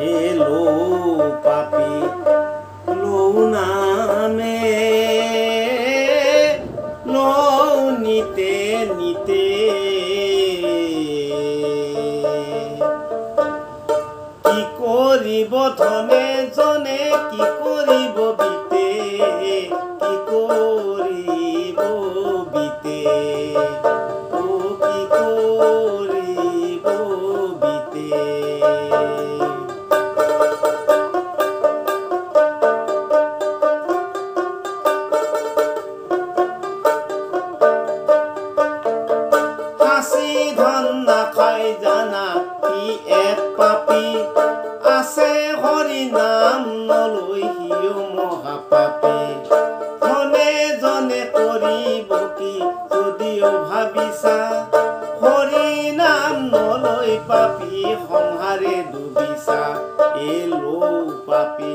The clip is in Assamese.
এলো পাপি লৌ নামে লৌ নিতে নিতে কি কৰিব ধনে জনে কি কৰিব বিতে কি কৰিব বিতে ও কি কৰিব বিতে হাসি ধন নাখাই জানা কি এক পাপী আছে হৰি নাম নলৈ সিও মহাপাপী ধনে জনে কৰিব কি যদিও ভাবিছা হৰি নাম নলৈ পাপী সংহাৰে ডুবিছা এলো পাপী